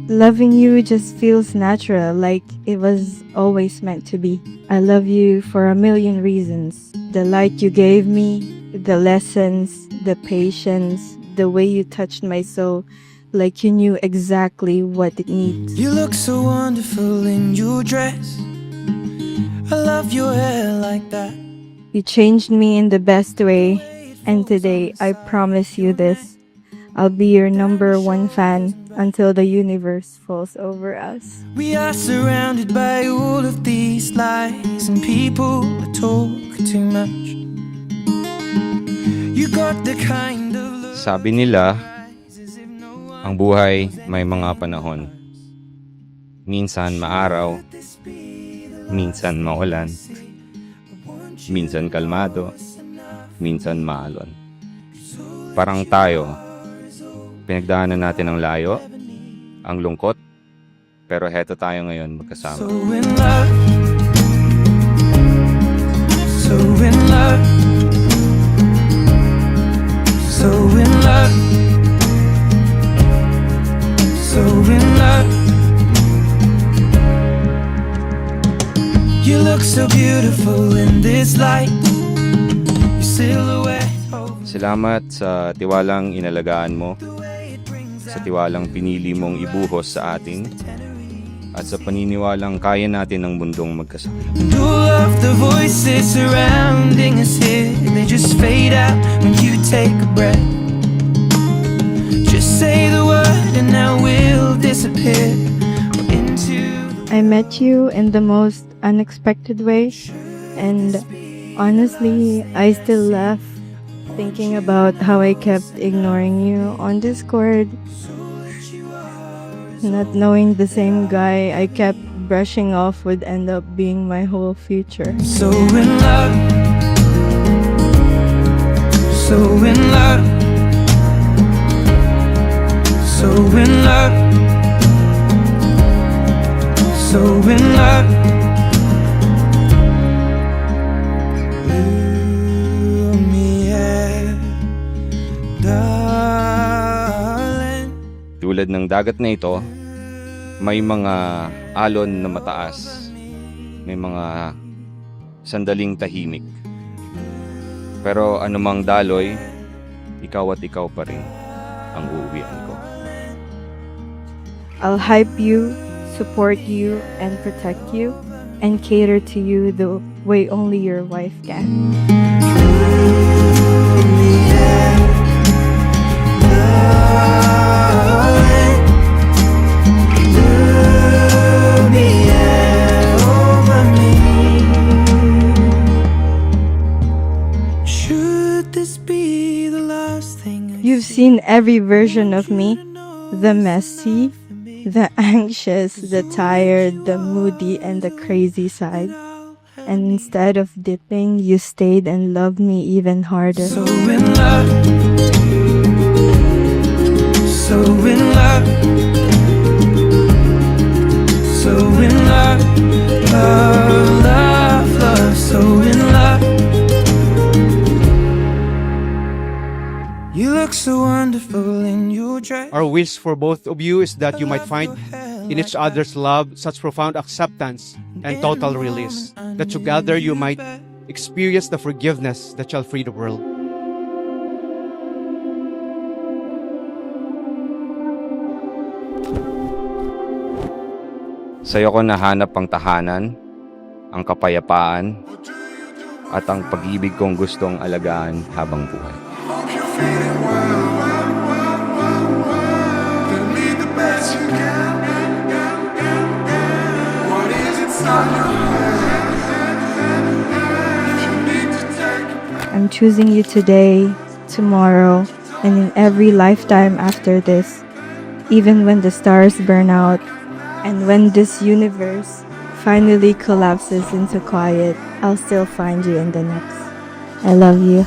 Loving you just feels natural, like it was always meant to be. I love you for a million reasons. The light you gave me, the lessons, the patience, the way you touched my soul, like you knew exactly what it needs. You look so wonderful in your dress. I love your hair like that. You changed me in the best way, and today I promise you this. I'll be your number one fan until the universe falls over us. We are surrounded by all of these lies, and people that talk too much. You got the kind of look. Sabi nila, ang buhay may mga panahon. Minsan maaraw, minsan maulan, minsan kalmado, minsan maalon. Parang tayo, pinagdaanan natin ang layo, ang lungkot, pero heto tayo ngayon magkasama. So in love, so in love, so in love, so in love. You look so beautiful in this light. Your silhouette over Salamat sa tiwalang inalagaan mo, sa tiwalang pinili mong ibuhos sa atin, at sa paniniwalang kaya natin ang mundong magkasama. And all of the voices surrounding us here, they just fade out when you take a breath. Just say the word and now we'll disappear into. I met you in the most unexpected way, and honestly, I still laugh thinking about how I kept ignoring you on Discord, not knowing the same guy I kept brushing off would end up being my whole future. So in love, so in love, so in love, so in love. Tulad ng dagat na ito, may mga alon na mataas, may mga sandaling tahimik. Pero anumang daloy, ikaw at ikaw pa rin ang uuwian ko. I'll hype you, support you, and protect you, and cater to you the way only your wife can. You've seen every version of me, the messy, the anxious, the tired, the moody, and the crazy side. And instead of dipping, you stayed and loved me even harder. So in love, so in love, so in love, love, love, love, so in love. You look so wonderful in your dress. Our wish for both of you is that you might find in each other's love such profound acceptance and total release, that together you might experience the forgiveness that shall free the world. Sa'yo ko nahanap ang tahanan, ang kapayapaan, at ang pag-ibig kong gustong alagaan habang buhay. I'm choosing you today, tomorrow, and in every lifetime after this. Even when the stars burn out, and when this universe finally collapses into quiet, I'll still find you in the next. I love you.